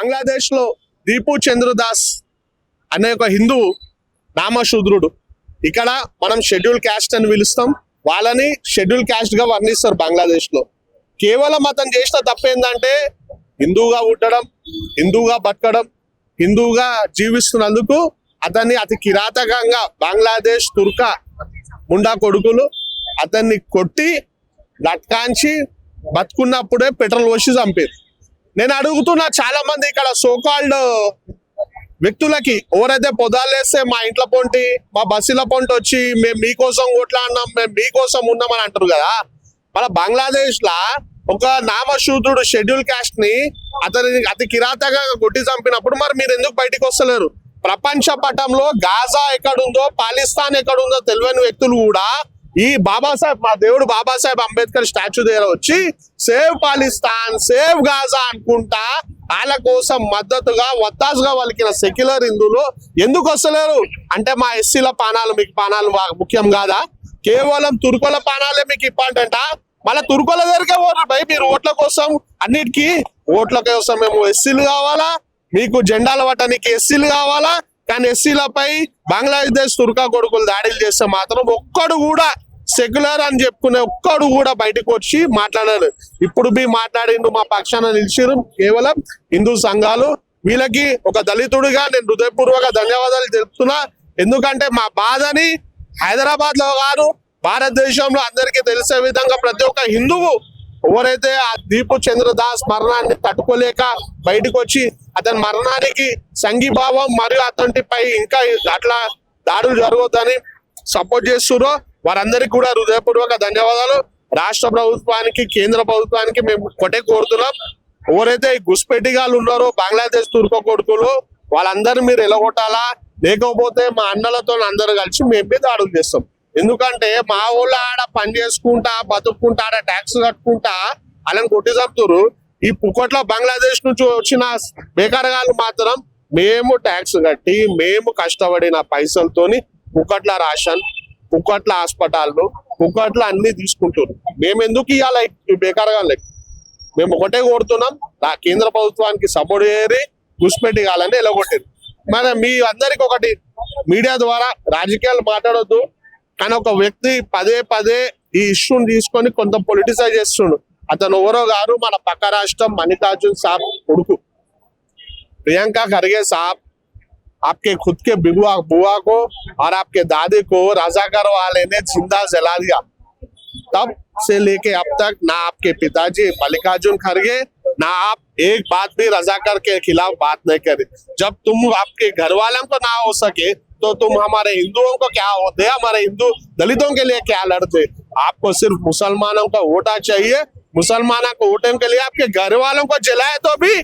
బంగ్లాదేశ్ లో దీపు చంద్రదాస్ అనే ఒక హిందువు నామశూద్రుడు. ఇక్కడ మనం షెడ్యూల్ క్యాస్ట్ అని పిలుస్తాం, వాళ్ళని షెడ్యూల్ క్యాస్ట్ గా వర్ణిస్తారు బంగ్లాదేశ్ లో. కేవలం అతను చేసిన తప్పేందంటే హిందువుగా పుట్టడం, హిందువుగా బతకడం, హిందువుగా జీవిస్తున్నందుకు అతన్ని అతి కిరాతకంగా బంగ్లాదేశ్ తుర్క ముండా కొడుకులు అతన్ని కొట్టి లట్కాంచి బతుకున్నప్పుడే పెట్రోల్ పోసి చంపారు. నేను అడుగుతున్నా చాలా మంది ఇక్కడ సోకాల్డ్ వ్యక్తులకి, ఎవరైతే పొదాలేస్తే మా ఇంట్లో పొంటి మా బస్సుల పొంటి వచ్చి మేము మీకోసం కొట్లాడినాం, మేము మీకోసం ఉన్నామని అంటారు కదా. మన బంగ్లాదేశ్ లా ఒక నామశూద్రుడు షెడ్యూల్ క్యాస్ట్ ని అతని అతి కిరాతగా కొట్టి చంపినప్పుడు మరి మీరు ఎందుకు బయటికి వస్తలేరు? ప్రపంచ పటంలో గాజా ఎక్కడుందో, పాకిస్తాన్ ఎక్కడుందో తెలియని వ్యక్తులు కూడా ఈ బాబాసాహెబ్, మా దేవుడు బాబాసాహెబ్ అంబేద్కర్ స్టాచ్యూ దగ్గర వచ్చి సేవ్ పాకిస్తాన్, సేవ్ గాజా అనుకుంటా వాళ్ళ కోసం మద్దతుగా వత్తాసుగా వలికిన సెక్యులర్ హిందువులు ఎందుకు వస్తలేరు అంటే మా ఎస్సీల పానాలు మీకు పానాలు ముఖ్యం కాదా? కేవలం తుర్కుల పానాలే మీకు ఇంపార్టెంటా? మళ్ళీ తుర్కుల దగ్గరికే పోరు భయ్ మీరు ఓట్ల కోసం. అన్నిటికీ ఓట్ల కోసం మేము ఎస్సీలు కావాలా, మీకు జెండాలు పట్టడానికి ఎస్సీలు కావాలా. కానీ ఎస్సీలపై బంగ్లాదేశ్ తుర్కా కొడుకులు దాడులు చేస్తే మాత్రం ఒక్కడు కూడా సెక్యులర్ అని చెప్పుకునే ఒక్కడు కూడా బయటకు వచ్చి మాట్లాడారు. ఇప్పుడు మీ మాట్లాడిండు, మా పక్షాన నిలిచిరు కేవలం హిందూ సంఘాలు. వీళ్ళకి ఒక దళితుడిగా నేను హృదయపూర్వక ధన్యవాదాలు తెలుపుతున్నా. ఎందుకంటే మా బాధని హైదరాబాద్ లో కాదు భారతదేశంలో అందరికీ తెలిసే విధంగా ప్రతి ఒక్క హిందువు ఎవరైతే ఆ దీపు చంద్రదాస్ మరణాన్ని తట్టుకోలేక బయటకు వచ్చి అతని మరణానికి సంఘీభావం మరియు అతనిపై ఇంకా అట్లా దాడులు జరగొద్దని సపోర్ట్ చేస్తుర్రో వారందరికీ కూడా హృదయపూర్వక ధన్యవాదాలు. రాష్ట్ర ప్రభుత్వానికి, కేంద్ర ప్రభుత్వానికి మేము ఒకటే కోరుతున్నాం, ఎవరైతే ఈ గుస్పెట్టిగాళ్ళు ఉన్నారో బంగ్లాదేశ్ తుర్కో కొడుకులు వాళ్ళందరూ మీరు ఎలగొట్టాలా, లేకపోతే మా అన్నలతో అందరూ కలిసి మేము దాడులు చేస్తాం. ఎందుకంటే మా ఊళ్ళో ఆడ పని చేసుకుంటా బతుక్కుంటా ఆడ ట్యాక్స్ కట్టుకుంటా వాళ్ళని కొట్టి చంపుతారు. ఈ పుక్కట్లో బంగ్లాదేశ్ నుంచి వచ్చిన బేకారగాళ్ళు మాత్రం మేము ట్యాక్స్ కట్టి మేము కష్టపడిన పైసలతోని పుక్కట్ల రేషన్, పుక్కట్ల హాస్పిటల్, పుక్కట్ల అన్ని తీసుకుంటారు. మేము ఎందుకు ఇవ్వాలి ఈ బేకారగాళ్ళకి? మేము ఒకటే కోరుతున్నాం, నా కేంద్ర ప్రభుత్వానికి సపోర్ట్ చేయరి, గుస్పెట్టి కాలని ఎలగొట్టారు. మరి మీ అందరికి ఒకటి, మీడియా ద్వారా రాజకీయాలు మాట్లాడొద్దు, కానీ ఒక వ్యక్తి పదే పదే ఈ ఇష్యూని తీసుకొని కొంత పొలిటిసైజ్ చేస్తుండు. అతను ఎవరో గారు మన పక్క రాష్ట్రం మల్లికార్జున్ సాబ్ కొడుకు प्रियंका खरगे साहब. आपके खुद के बुआ को और आपके दादी को रजाकार वाले ने जिंदा जला दिया. तब से लेके अब तक ना आपके पिताजी मल्लिकार्जुन खरगे ना आप एक बात भी रजाकार के खिलाफ बात नहीं करे. जब तुम आपके घर वालों को ना हो सके तो तुम हमारे हिंदुओं को क्या होते, हमारे हिंदू दलितों के लिए क्या लड़ते? आपको सिर्फ मुसलमानों का वोटा चाहिए. मुसलमानों को वोटने के लिए आपके घर वालों को जलाए तो भी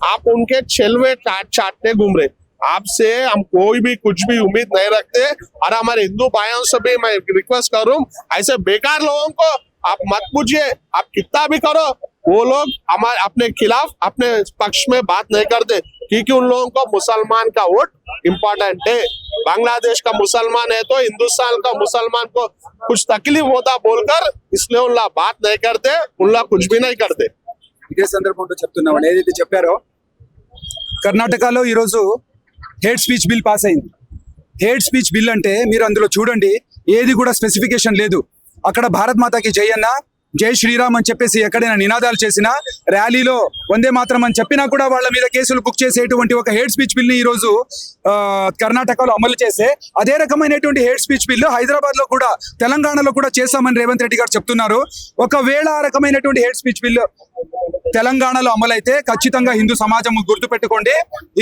आप उनके छेलवे चाटने घूम रहे. आपसे हम कोई भी कुछ भी उम्मीद नहीं रखते. और हमारे हिंदू भाइयों से भी मैं रिक्वेस्ट करूं, ऐसे बेकार लोगों को आप मत पूछिए. आप कितना भी करो, वो लोग हमारे अपने खिलाफ अपने पक्ष में बात नहीं करते, क्योंकि उन लोगों को मुसलमान का वोट इम्पोर्टेंट है. बांग्लादेश का मुसलमान है तो हिंदुस्तान का मुसलमान को कुछ तकलीफ होता बोलकर इसलिए उन लोग बात नहीं करते, उन लोग कुछ भी नहीं करते. ఇదే సందర్భంలో చెప్తున్నామని ఏదైతే చెప్పారో, కర్ణాటకలో ఈరోజు హేట్ స్పీచ్ బిల్ పాస్ అయింది. హేట్ స్పీచ్ బిల్ అంటే మీరు అందులో చూడండి, ఏది కూడా స్పెసిఫికేషన్ లేదు. అక్కడ భారత్ మాతాకి జై అన్న, జై శ్రీరామ్ అని చెప్పేసి ఎక్కడైనా నినాదాలు చేసినా, ర్యాలీలో వందే మాత్రం అని చెప్పినా కూడా వాళ్ళ మీద కేసులు బుక్ చేసేటువంటి ఒక హేట్ స్పీచ్ బిల్ ని ఈ రోజు కర్ణాటకలో అమలు చేసే అదే రకమైనటువంటి హేట్ స్పీచ్ బిల్లు హైదరాబాద్ లో కూడా, తెలంగాణలో కూడా చేశామని రేవంత్ రెడ్డి గారు చెప్తున్నారు. ఒకవేళ ఆ రకమైనటువంటి హేట్ స్పీచ్ బిల్లు తెలంగాణలో అమలైతే ఖచ్చితంగా హిందూ సమాజం గుర్తుపెట్టుకోండి,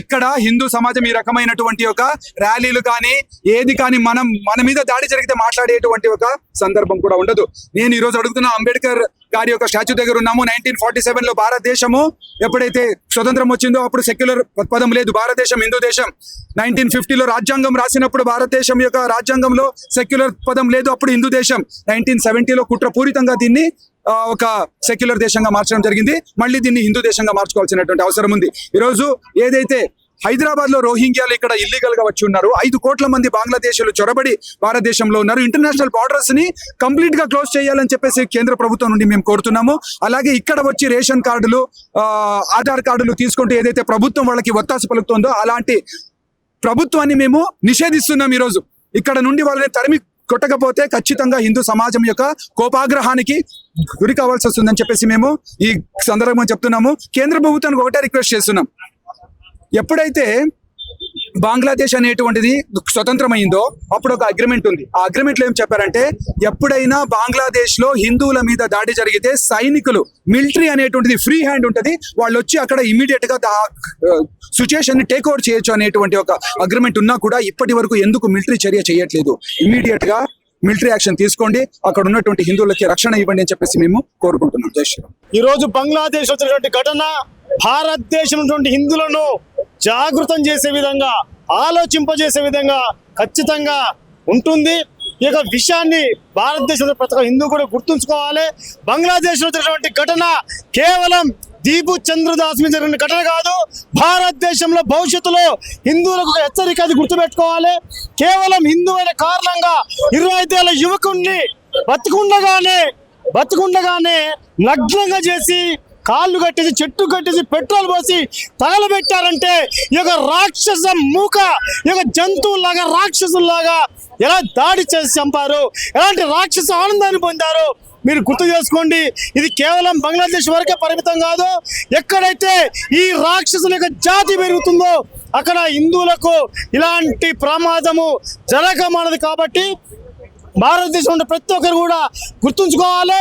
ఇక్కడ హిందూ సమాజం ఈ రకమైనటువంటి ఒక ర్యాలీలు కానీ ఏది కానీ మన మీద దాడి జరిగితే మాట్లాడేటువంటి ఒక సందర్భం కూడా ఉండదు. నేను ఈ రోజు అడుగుతున్నా, అంబేద్కర్ గారి యొక్క స్టాచ్యూ దగ్గర ఉన్నాము. 1947 లో భారతదేశము ఎప్పుడైతే స్వతంత్రం వచ్చిందో అప్పుడు సెక్యులర్ పదం లేదు, భారతదేశం హిందూ దేశం. 1950లో రాజ్యాంగం రాసినప్పుడు భారతదేశం యొక్క రాజ్యాంగంలో సెక్యులర్ పదం లేదు, అప్పుడు హిందూ దేశం. 1970లో కుట్రపూరితంగా దీన్ని ఒక సెక్యులర్ దేశంగా మార్చడం జరిగింది. మళ్ళీ దీన్ని హిందూ దేశంగా మార్చుకోవాల్సినటువంటి అవసరం ఉంది. ఈరోజు ఏదైతే హైదరాబాద్ లో రోహింగ్యాలు ఇక్కడ ఇల్లీగల్ గా వచ్చి ఉన్నారు. 5 కోట్ల మంది బంగ్లాదేశీయులు చొరబడి భారతదేశంలో ఉన్నారు. ఇంటర్నేషనల్ బార్డర్స్ ని కంప్లీట్ గా క్లోజ్ చేయాలని చెప్పేసి కేంద్ర ప్రభుత్వం నుండి మేము కోరుతున్నాము. అలాగే ఇక్కడ వచ్చి రేషన్ కార్డులు, ఆధార్ కార్డులు తీసుకుంటూ ఏదైతే ప్రభుత్వం వాళ్ళకి ఒత్తాసు పలుకుతుందో అలాంటి ప్రభుత్వాన్ని మేము నిషేధిస్తున్నాం. ఈరోజు ఇక్కడ నుండి వాళ్ళని తరిమి కొట్టకపోతే ఖచ్చితంగా హిందూ సమాజం యొక్క కోపాగ్రహానికి గురి కావాల్సి వస్తుందని చెప్పేసి మేము ఈ సందర్భంగా చెప్తున్నాము. కేంద్ర ప్రభుత్వానికి ఒకటే రిక్వెస్ట్ చేస్తున్నాం. ఎప్పుడైతే బంగ్లాదేశ్ అనేటువంటిది స్వతంత్రమైందో అప్పుడు ఒక అగ్రిమెంట్ ఉంది. ఆ అగ్రిమెంట్ లో ఏం చెప్పారంటే, ఎప్పుడైనా బంగ్లాదేశ్ లో హిందువుల మీద దాడి జరిగితే సైనికులు, మిలిటరీ అనేటువంటిది ఫ్రీ హ్యాండ్ ఉంటుంది, వాళ్ళు వచ్చి అక్కడ ఇమీడియట్ గా సిచ్యుయేషన్ ని టేక్ ఓవర్ చేయొచ్చు అనేటువంటి ఒక అగ్రిమెంట్ ఉన్నా కూడా ఇప్పటి వరకు ఎందుకు మిలిటరీ చర్య చేయట్లేదు? ఇమీడియట్ గా మిలిటరీ యాక్షన్ తీసుకోండి, అక్కడ ఉన్నటువంటి హిందువులకి రక్షణ ఇవ్వండి అని చెప్పేసి మేము కోరుకుంటున్నాం. జై శ్రీరామ్. ఈ రోజు బంగ్లాదేశ్ వచ్చినటువంటి ఘటన భారతదేశం ఉన్నటువంటి హిందువులను జాగృతం చేసే విధంగా, ఆలోచింపజేసే విధంగా ఖచ్చితంగా ఉంటుంది. ఈ యొక్క విషయాన్ని భారతదేశంలో ప్రతి ఒక్క హిందూ కూడా గుర్తుంచుకోవాలి. బంగ్లాదేశ్ లో జరిగినటువంటి ఘటన కేవలం దీపు చంద్రదాస్ మీద జరిగిన ఘటన కాదు. భారతదేశంలో భవిష్యత్తులో హిందువులకు ఒక హెచ్చరిక, అది గుర్తుపెట్టుకోవాలి. కేవలం హిందువైన కారణంగా 25 ఏళ్ల యువకుణ్ణి బతుకుండగానే నగ్నంగా చేసి, కాళ్ళు కట్టేసి, చెట్టు కట్టేసి, పెట్రోల్ పోసి తగలబెట్టారంటే ఈ యొక్క రాక్షస మూక, ఈ యొక్క జంతువులాగా, రాక్షసుల్లాగా ఎలా దాడి చేసి చంపారు, ఎలాంటి రాక్షస ఆనందాన్ని పొందారు మీరు గుర్తు చేసుకోండి. ఇది కేవలం బంగ్లాదేశ్ వరకే పరిమితం కాదు. ఎక్కడైతే ఈ రాక్షసుల యొక్క జాతి పెరుగుతుందో అక్కడ హిందువులకు ఇలాంటి ప్రమాదము జరగమన్నది. కాబట్టి భారతదేశం ఉన్న ప్రతి ఒక్కరు కూడా గుర్తుంచుకోవాలి.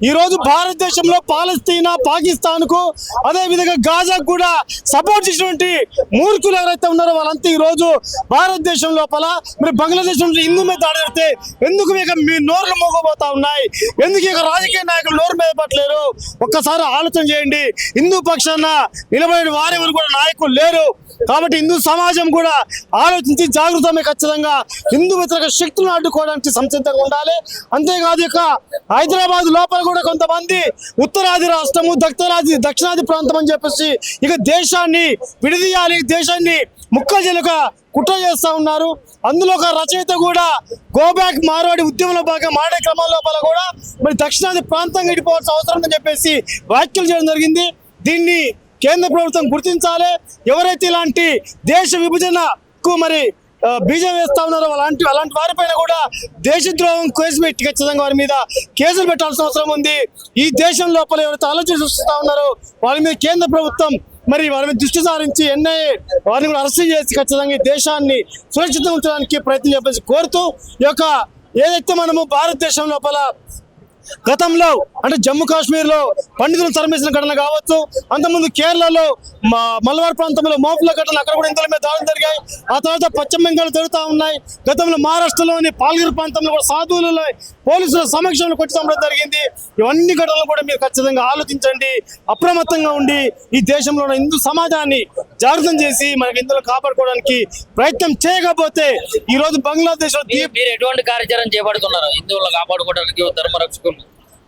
ఈ రోజు భారతదేశంలో పాలస్తీనా, పాకిస్తాన్ కు, అదే విధంగా గాజాకు కూడా సపోర్ట్ చేసినటువంటి మూర్ఖులు ఎవరైతే ఉన్నారో వాళ్ళంతా ఈ రోజు భారతదేశం లోపల మరి బంగ్లాదేశ్ నుండి హిందూ మీద దాడి పెడితే ఎందుకు మీ నోర్లు మోగబోతా ఉన్నాయి? ఎందుకు ఇక రాజకీయ నాయకులు నోరు మీద పట్టలేరు? ఒక్కసారి ఆలోచన చేయండి. హిందూ పక్షాన నిలబడిన వారెవరు కూడా నాయకులు లేరు. కాబట్టి హిందూ సమాజం కూడా ఆలోచించి జాగృతమే ఖచ్చితంగా హిందూ వ్యతిరేక శక్తులను అడ్డుకోవడానికి సంసిద్ధంగా ఉండాలి. అంతేకాదు ఇక హైదరాబాద్ లోపల కూడా కొంతమంది ఉత్తరాది రాష్ట్రము, దక్షిణాది ప్రాంతం అని చెప్పేసి ఇక దేశాన్ని విడదీయాలి, దేశాన్ని ముక్కజలుగా కుట్ర చేస్తా ఉన్నారు. అందులో ఒక రచయిత కూడా గోబ్యాక్ మార్వాడి ఉద్యమంలో భాగంగా మాడే క్రమం లోపల కూడా మరి దక్షిణాది ప్రాంతంగా ఇడిపోవాల్సిన అవసరం అని చెప్పేసి వ్యాఖ్యలు చేయడం జరిగింది. దీన్ని కేంద్ర ప్రభుత్వం గుర్తించాలి. ఎవరైతే ఇలాంటి దేశ విభజనకు మరి బీజం వేస్తా ఉన్నారో అలాంటి వారిపైన కూడా దేశద్రోహం కేసు పెట్టి ఖచ్చితంగా వారి మీద కేసులు పెట్టాల్సిన అవసరం ఉంది. ఈ దేశం లోపల ఎవరైతే ఆలోచన చూస్తూ ఉన్నారో వారి మీద కేంద్ర ప్రభుత్వం మరి వారి మీద దృష్టి సారించి ఎన్ఐఏ వారిని కూడా అరెస్ట్ చేసి ఖచ్చితంగా ఈ దేశాన్ని సురక్షితంగా ఉంచడానికి ప్రయత్నం చెప్పేసి కోరుతూ, ఈ యొక్క ఏదైతే మనము భారతదేశం లోపల గతంలో అంటే జమ్మూ కాశ్మీర్ లో పండితులను తరిమేసిన ఘటన కావచ్చు, అంతకుముందు కేరళలో మలబార్ ప్రాంతంలో మోపుల ఘటన, అక్కడ కూడా హిందువుల మీద దాడులు జరిగాయి. ఆ తర్వాత పశ్చిమ బెంగాల్ జరుగుతూ ఉన్నాయి. గతంలో మహారాష్ట్రలోని పాల్ఘర్ ప్రాంతంలో కూడా సాధువులలో పోలీసుల సమక్షంలో కొట్టి చంపడం జరిగింది. ఇవన్నీ ఘటనలు కూడా మీరు ఖచ్చితంగా ఆలోచించండి, అప్రమత్తంగా ఉండి ఈ దేశంలో ఉన్న హిందూ సమాజాన్ని జాగృతం చేసి మనకి హిందువులు కాపాడుకోవడానికి ప్రయత్నం చేయకపోతే ఈ రోజు బంగ్లాదేశ్ లో మీరు ఎటువంటి కార్యాచరణ చేపడుతున్నారు హిందువులు కాపాడుకోవడానికి, ధర్మ రక్షకులు?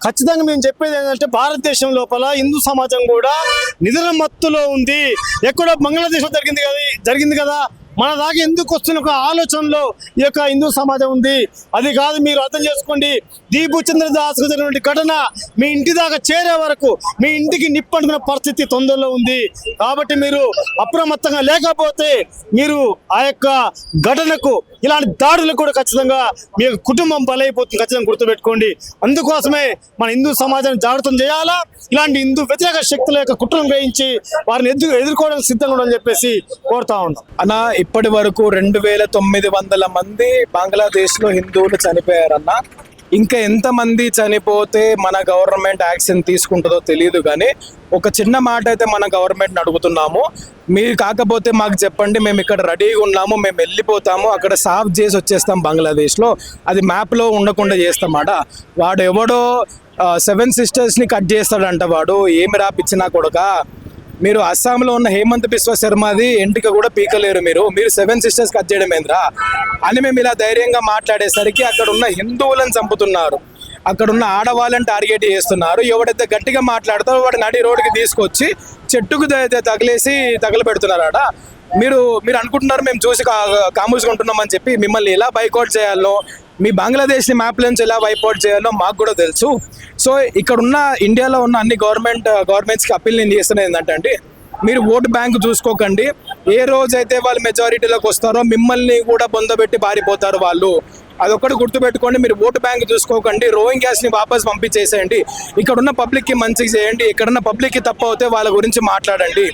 ఖచ్చితంగా మేము చెప్పేది ఏంటంటే భారతదేశం లోపల హిందూ సమాజం కూడా నిద్ర మత్తులో ఉంది. ఎక్కడో బంగ్లాదేశ్ లో జరిగింది కదా, మన దాకా ఎందుకు వస్తున్న ఒక ఆలోచనలో ఈ యొక్క హిందూ సమాజం ఉంది. అది కాదు, మీరు అర్థం చేసుకోండి. దీపు చంద్రదాస్ జరిగినటువంటి ఘటన మీ ఇంటి దాకా చేరే వరకు మీ ఇంటికి నిప్పంటుకున్న పరిస్థితి తొందరలో ఉంది. కాబట్టి మీరు అప్రమత్తంగా లేకపోతే మీరు ఆ యొక్క ఘటనకు, ఇలాంటి దాడులకు కూడా ఖచ్చితంగా మీ కుటుంబం బలైపోతుంది. ఖచ్చితంగా గుర్తుపెట్టుకోండి. అందుకోసమే మన హిందూ సమాజాన్ని జాగృతం చేయాలా, ఇలాంటి హిందూ వ్యతిరేక శక్తుల యొక్క కుట్రను గ్రహించి వారిని ఎదుర్కోవడానికి సిద్ధంగా ఉండని చెప్పేసి కోరుతా ఉన్నాం. అన్న, ఇప్పటి వరకు 2900 మంది బంగ్లాదేశ్ లో హిందువులు చనిపోయారన్న. ఇంకా ఎంతమంది చనిపోతే మన గవర్నమెంట్ యాక్షన్ తీసుకుంటుందో తెలియదు, కానీ ఒక చిన్న మాట అయితే మన గవర్నమెంట్ని అడుగుతున్నాము. మీరు కాకపోతే మాకు చెప్పండి, మేము ఇక్కడ రెడీగా ఉన్నాము, మేము వెళ్ళిపోతాము, అక్కడ సాఫ్ చేసి వచ్చేస్తాం బంగ్లాదేశ్లో. అది మ్యాప్లో ఉండకుండా చేస్తామాట. వాడు ఎవడో 7 సిస్టర్స్ని కట్ చేస్తాడంట. వాడు ఏమి రాపిచ్చినా కొడుక, మీరు అస్సాంలో ఉన్న హేమంత్ బిశ్వ శర్మది ఎంటిక కూడా పీకలేరు. మీరు 7 సిస్టర్స్ కట్ చేయడం ఏంద్రా అని మేము ఇలా ధైర్యంగా మాట్లాడేసరికి అక్కడ ఉన్న హిందువులను చంపుతున్నారు, అక్కడ ఉన్న ఆడవాళ్ళని టార్గెట్ చేస్తున్నారు. ఎవడైతే గట్టిగా మాట్లాడతారో వాడు నడి రోడ్డుకి తీసుకొచ్చి చెట్టుకు తగలేసి తగలబెడుతున్నారట. మీరు అనుకుంటున్నారు మేము చూసి కామూసుగా ఉంటున్నామని చెప్పి. మిమ్మల్ని ఎలా బైకౌట్ చేయాలో, మీ బంగ్లాదేశ్ని మ్యాప్ నుంచి ఎలా వైపౌట్ చేయాలో మాకు కూడా తెలుసు. సో ఇక్కడ ఉన్న ఇండియాలో ఉన్న అన్ని గవర్నమెంట్స్కి అప్పీల్ నేను చేస్తున్నది ఏంటంటే అండి, మీరు ఓటు బ్యాంక్ చూసుకోకండి. ఏ రోజైతే వాళ్ళు మెజారిటీలోకి వస్తారో మిమ్మల్ని కూడా బొందబెట్టి పారిపోతారు వాళ్ళు. అదొక్కటి గుర్తుపెట్టుకోండి. మీరు ఓటు బ్యాంక్ చూసుకోకండి. రోహింగ్యాస్ని వాపస్ పంపించేసేయండి. ఇక్కడ ఉన్న పబ్లిక్కి మంచిగా చేయండి. ఇక్కడున్న పబ్లిక్కి తప్పు అవుతే వాళ్ళ గురించి మాట్లాడండి.